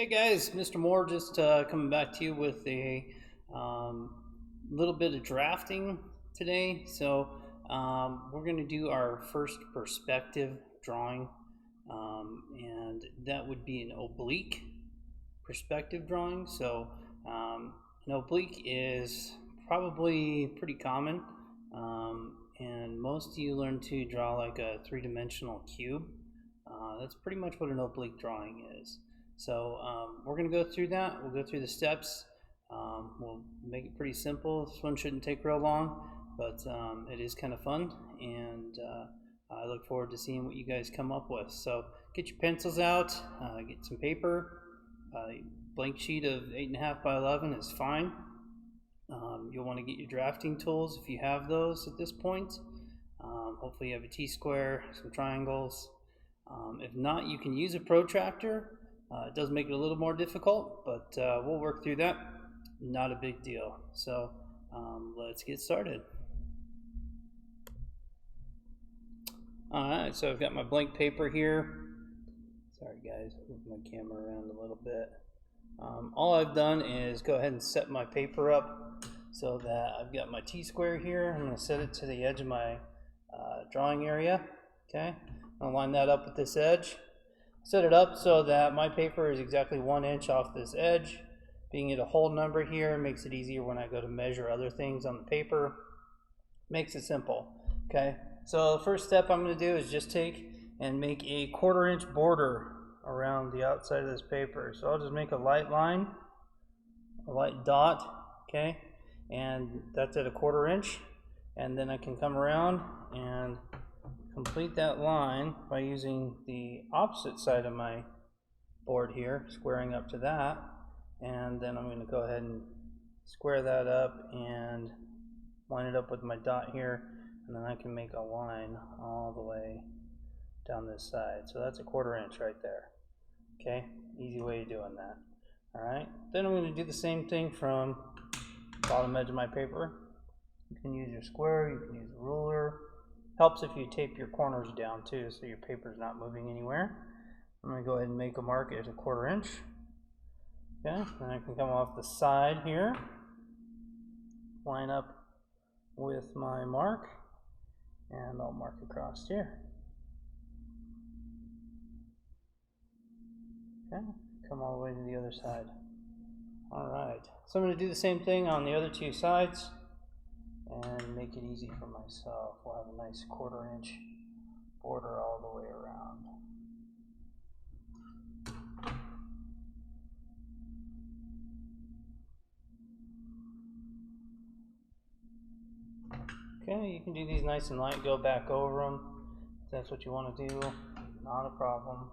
Hey guys, Mr. Moore just coming back to you with a little bit of drafting today. So we're going to do our first perspective drawing, and that would be an oblique perspective drawing. So an oblique is probably pretty common, and most of you learn to draw like a three-dimensional cube. That's pretty much what an oblique drawing is. So we're going to go through that. We'll go through the steps. We'll make it pretty simple. This one shouldn't take real long, but it is kind of fun, and I look forward to seeing what you guys come up with. So get your pencils out, get some paper. Blank sheet of 8.5 by 11 is fine. You'll want to get your drafting tools if you have those at this point. Hopefully you have a T-square, some triangles. If not, you can use a protractor. It does make it a little more difficult, but we'll work through that. Not a big deal. So let's get started. Alright, so I've got my blank paper here. Sorry guys, move my camera around a little bit. All I've done is go ahead and set my paper up so that I've got my T-square here. I'm going to set it to the edge of my drawing area. Okay, I'll line that up with this edge. Set it up so that my paper is exactly 1 inch off this edge. Being it a whole number here makes it easier when I go to measure other things on the paper. Makes it simple. Okay, so the first step I'm going to do is just take and make a 1/4 inch border around the outside of this paper. So I'll just make a light line, a light dot, okay, and that's at a 1/4 inch, and then I can come around and complete that line by using the opposite side of my board here, squaring up to that, and then I'm going to go ahead and square that up and line it up with my dot here, and then I can make a line all the way down this side. So that's a 1/4 inch right there. Okay, easy way of doing that. Alright, then I'm going to do the same thing from the bottom edge of my paper. You can use your square, you can use a ruler. Helps if you tape your corners down too, so your paper's not moving anywhere. I'm going to go ahead and make a mark at a 1/4 inch. Okay, and I can come off the side here, line up with my mark, and I'll mark across here. Okay, come all the way to the other side. Alright, so I'm going to do the same thing on the other two sides and make it easy for myself. We'll have a nice 1/4 inch border all the way around. Okay, you can do these nice and light, go back over them if that's what you want to do, not a problem.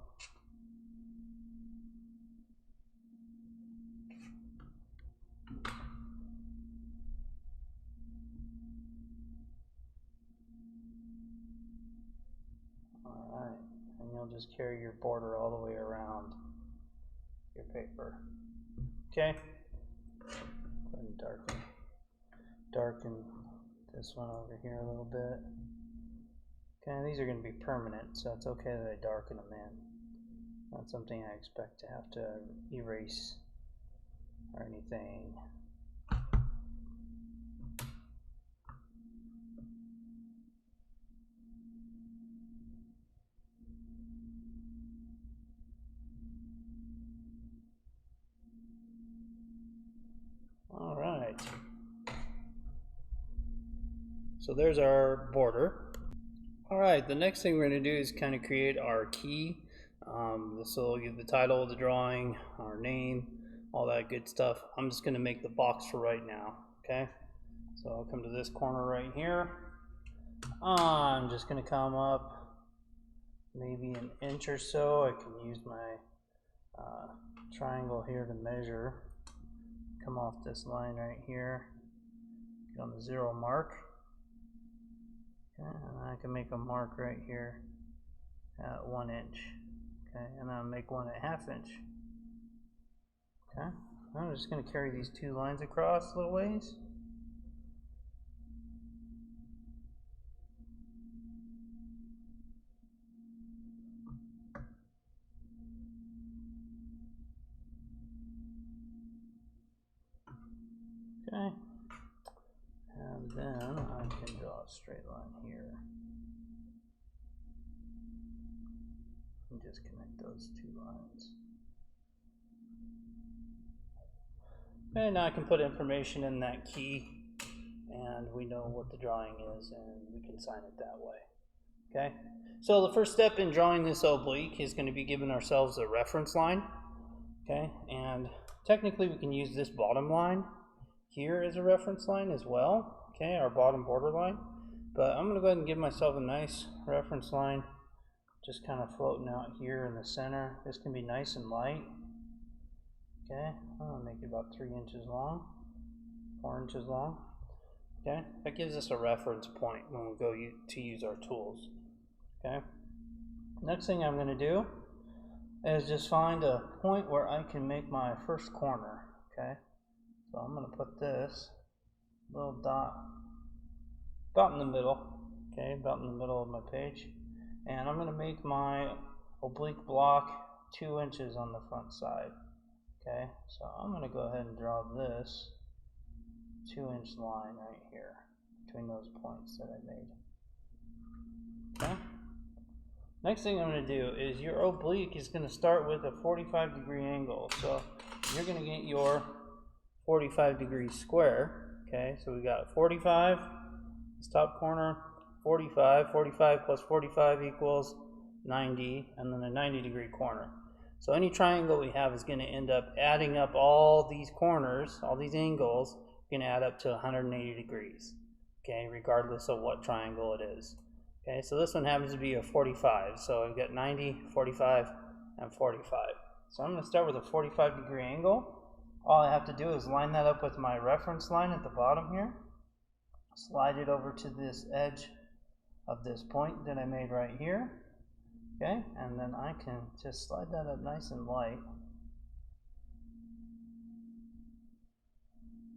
Alright, and you'll just carry your border all the way around your paper. Okay, go ahead and darken this one over here a little bit. Okay, these are going to be permanent, so it's okay that I darken them in. Not something I expect to have to erase or anything. All right. So there's our border. All right, the next thing we're going to do is kind of create our key. This will give the title of the drawing, our name, all that good stuff. I'm just going to make the box for right now, okay? So I'll come to this corner right here. I'm just going to come up maybe an inch or so. I can use my triangle here to measure. Come off this line right here, get on the 0 mark. And I can make a mark right here at 1 inch. Okay, and I'll make one at 1/2 inch. Okay, I'm just going to carry these two lines across a little ways. Okay. And then I can draw a straight line here. And just connect those two lines. And now I can put information in that key, and we know what the drawing is, and we can sign it that way. Okay? So the first step in drawing this oblique is going to be giving ourselves a reference line. Okay? And technically we can use this bottom line here as a reference line as well. Okay, our bottom border line. But I'm going to go ahead and give myself a nice reference line, just kind of floating out here in the center. This can be nice and light. Okay, I'll make it about 3 inches long, 4 inches long. Okay, that gives us a reference point when we go to use our tools. Okay, next thing I'm going to do is just find a point where I can make my first corner. Okay, so I'm going to put this little dot about in the middle. Okay, about in the middle of my page, and I'm going to make my oblique block 2 inches on the front side. Okay, so I'm going to go ahead and draw this 2-inch line right here between those points that I made. Okay. Next thing I'm going to do is your oblique is going to start with a 45-degree angle. So you're going to get your 45-degree square. Okay, so we got 45, this top corner, 45, 45 plus 45 equals 90, and then a 90-degree corner. So any triangle we have is going to end up adding up all these corners, all these angles, going to add up to 180 degrees, okay, regardless of what triangle it is. Okay, so this one happens to be a 45, so I've got 90, 45, and 45. So I'm going to start with a 45-degree angle. All I have to do is line that up with my reference line at the bottom here, slide it over to this edge of this point that I made right here. Okay, and then I can just slide that up nice and light.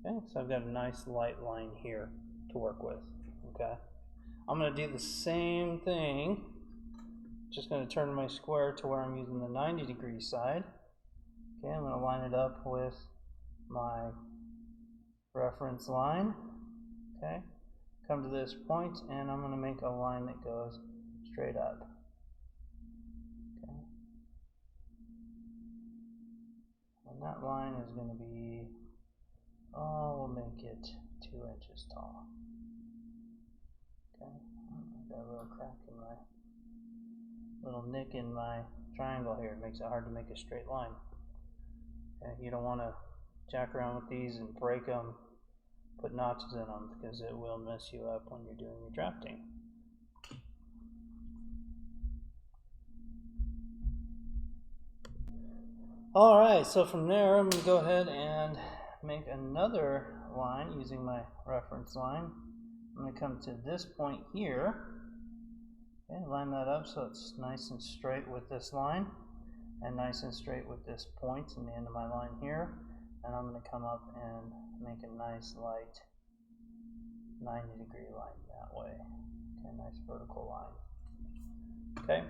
Okay, so I've got a nice light line here to work with. Okay, I'm going to do the same thing. Just going to turn my square to where I'm using the 90-degree side. Okay, I'm going to line it up with my reference line. Okay, come to this point, and I'm going to make a line that goes straight up. And that line is going to be, we'll make it 2 inches tall. Okay, I've got a little crack in my, little nick in my triangle here. It makes it hard to make a straight line. Okay, you don't want to jack around with these and break them, put notches in them, because it will mess you up when you're doing your drafting. Alright, so from there I'm going to go ahead and make another line using my reference line. I'm going to come to this point here, and line that up so it's nice and straight with this line, and nice and straight with this point in the end of my line here. And I'm going to come up and make a nice light 90-degree line that way. Okay, nice vertical line. Okay.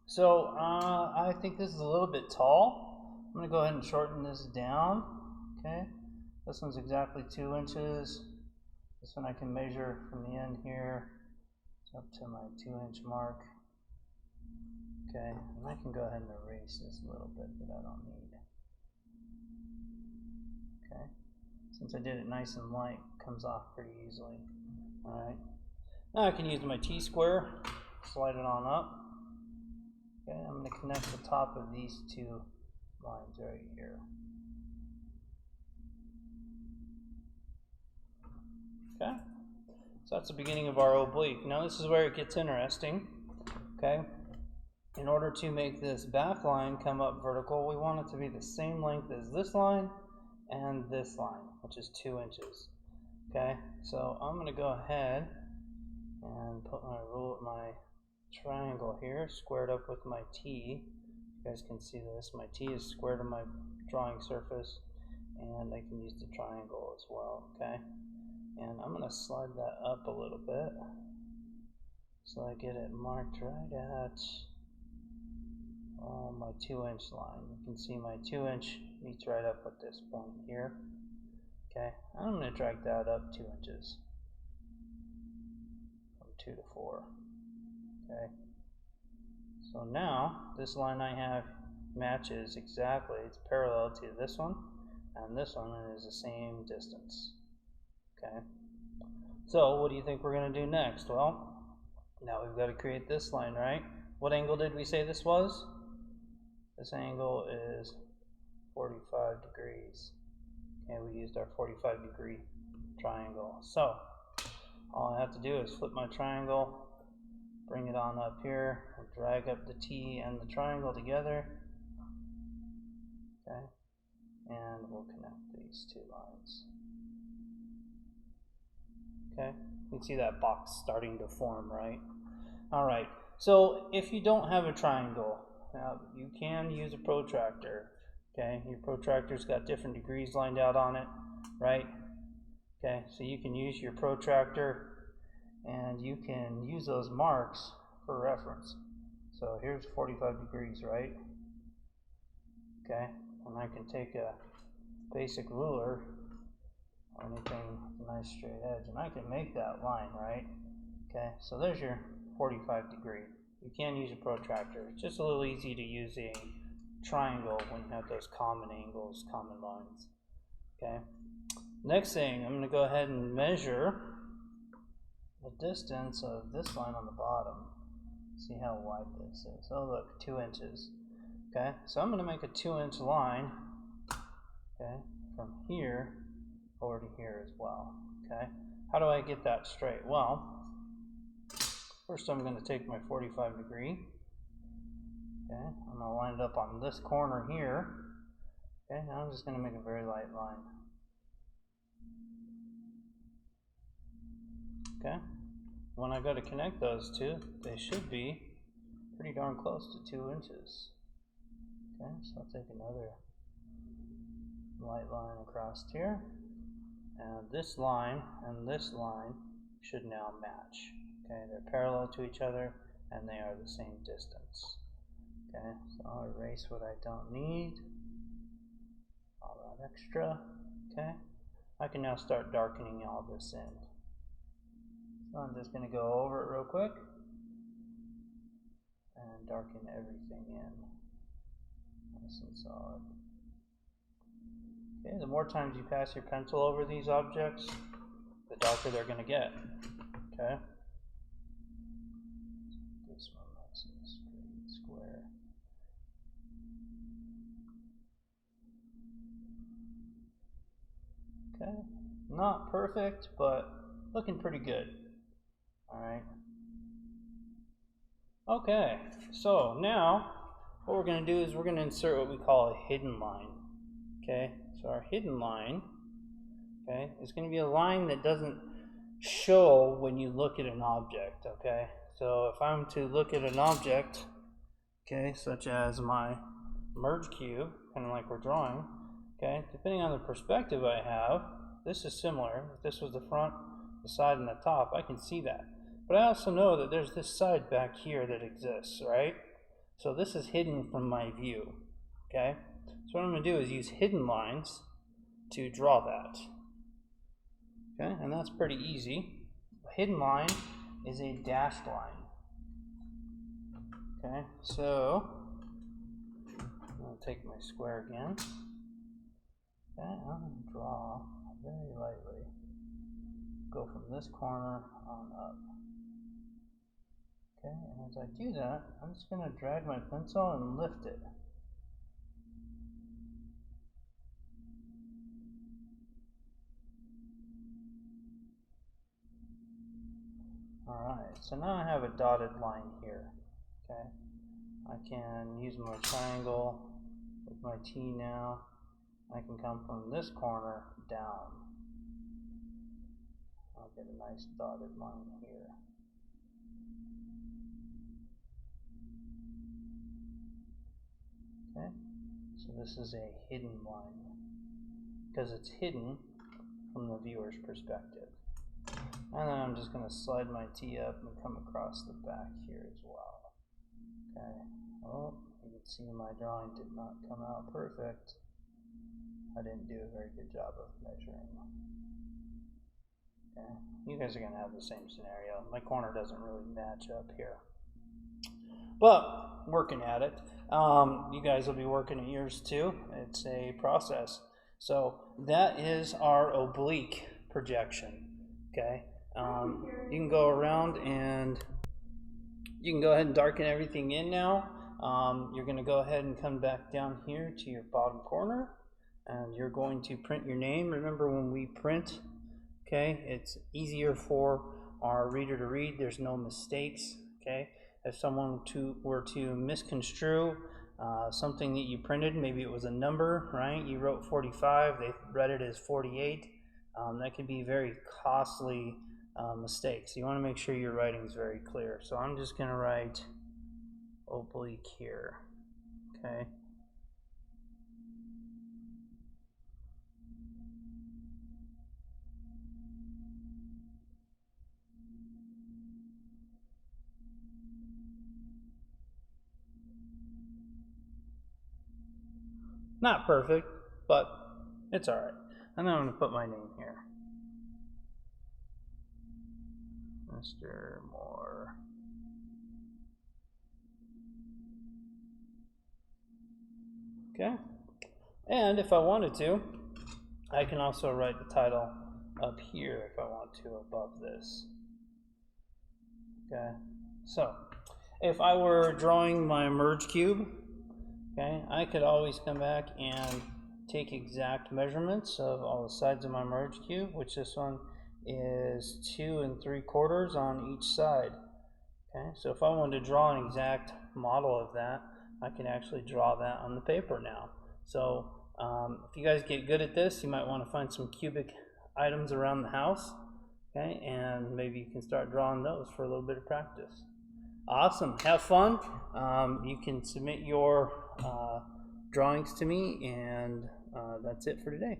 So I think this is a little bit tall. I'm going to go ahead and shorten this down. Okay, this one's exactly 2 inches. This one I can measure from the end here up to my 2-inch mark. Okay, and I can go ahead and erase this a little bit that I don't need. Okay, since I did it nice and light, it comes off pretty easily. Alright, now I can use my T-square, slide it on up. Okay, I'm going to connect the top of these two lines right here. Okay, so that's the beginning of our oblique. Now this is where it gets interesting. Okay, in order to make this back line come up vertical, we want it to be the same length as this line and this line, which is 2 inches. Okay, so I'm going to go ahead and put my triangle here, squared up with my T. You guys can see this. My T is squared on my drawing surface, and I can use the triangle as well. Okay, and I'm going to slide that up a little bit so I get it marked right at my 2-inch line. You can see my 2-inch meets right up at this point here. Okay, I'm going to drag that up 2 inches from 2 to 4. Okay, so now this line I have matches exactly, it's parallel to this one, and this one is the same distance. Okay, so what do you think we're going to do next? Well, now we've got to create this line, right? What angle did we say this was? This angle is 45 degrees. Okay, we used our 45-degree triangle. So all I have to do is flip my triangle, bring it on up here, and drag up the T and the triangle together. Okay, and we'll connect these two lines. Okay, you can see that box starting to form, right? Alright, so if you don't have a triangle, you can use a protractor. Okay, your protractor's got different degrees lined out on it, right? Okay, so you can use your protractor and you can use those marks for reference. So here's 45 degrees, right? Okay, and I can take a basic ruler or anything with a nice straight edge and I can make that line, right? Okay, so there's your 45 degree. You can use a protractor. It's just a little easy to use a triangle when you have those common angles, common lines. Okay. Next thing, I'm going to go ahead and measure the distance of this line on the bottom. See how wide this is. Oh look, 2 inches. Okay, so I'm going to make a 2-inch line. Okay, from here over to here as well. Okay, how do I get that straight? Well, first I'm going to take my 45 degree. Okay, I'm going to line it up on this corner here. Okay, now I'm just going to make a very light line. Okay, when I go to connect those two, they should be pretty darn close to 2 inches. Okay, so I'll take another light line across here. And this line and this line should now match. Okay, they're parallel to each other and they are the same distance. Okay, so I'll erase what I don't need, all that extra. Okay, I can now start darkening all this in. So I'm just going to go over it real quick and darken everything in, nice and solid. Okay, the more times you pass your pencil over these objects, the darker they're going to get. Okay, this one looks straight square. Okay, not perfect, but looking pretty good. Alright. Okay, so now what we're going to do is we're going to insert what we call a hidden line. Okay, so our hidden line, okay, is going to be a line that doesn't show when you look at an object. Okay, so if I'm to look at an object, okay, such as my merge cube, kind of like we're drawing, okay, depending on the perspective I have, this is similar. If this was the front, the side, and the top, I can see that. But I also know that there's this side back here that exists, right? So this is hidden from my view, okay? So what I'm going to do is use hidden lines to draw that. Okay, and that's pretty easy. A hidden line is a dashed line. Okay, so I'm going to take my square again. Okay, I'm going to draw very lightly. Go from this corner on up. Okay, and as I do that, I'm just going to drag my pencil and lift it. Alright, so now I have a dotted line here. Okay, I can use my triangle with my T now. I can come from this corner down. I'll get a nice dotted line here. Okay, so this is a hidden line because it's hidden from the viewer's perspective. And then I'm just going to slide my T up and come across the back here as well. Okay, oh, you can see my drawing did not come out perfect. I didn't do a very good job of measuring. Okay, you guys are gonna have the same scenario. My corner doesn't really match up here, but working at it. You guys will be working at yours too. It's a process. So that is our oblique projection. Okay, you can go around and you can go ahead and darken everything in now. You're going to go ahead and come back down here to your bottom corner, and you're going to print your name. Remember, when we print, okay, it's easier for our reader to read. There's no mistakes. Okay, if someone were to misconstrue something that you printed, maybe it was a number, right? You wrote 45, they read it as 48. That could be very costly mistakes. You want to make sure your writing is very clear. So I'm just going to write oblique here. Okay. Not perfect, but it's all right. And then I'm going to put my name here. Mr. Moore. Okay. And if I wanted to, I can also write the title up here if I want to above this. Okay. So if I were drawing my merge cube, okay, I could always come back and take exact measurements of all the sides of my merge cube, which this one is 2 3/4 on each side. Okay, so if I wanted to draw an exact model of that, I can actually draw that on the paper now. So if you guys get good at this, you might want to find some cubic items around the house, okay, and maybe you can start drawing those for a little bit of practice. Awesome, have fun. You can submit your drawings to me, and that's it for today.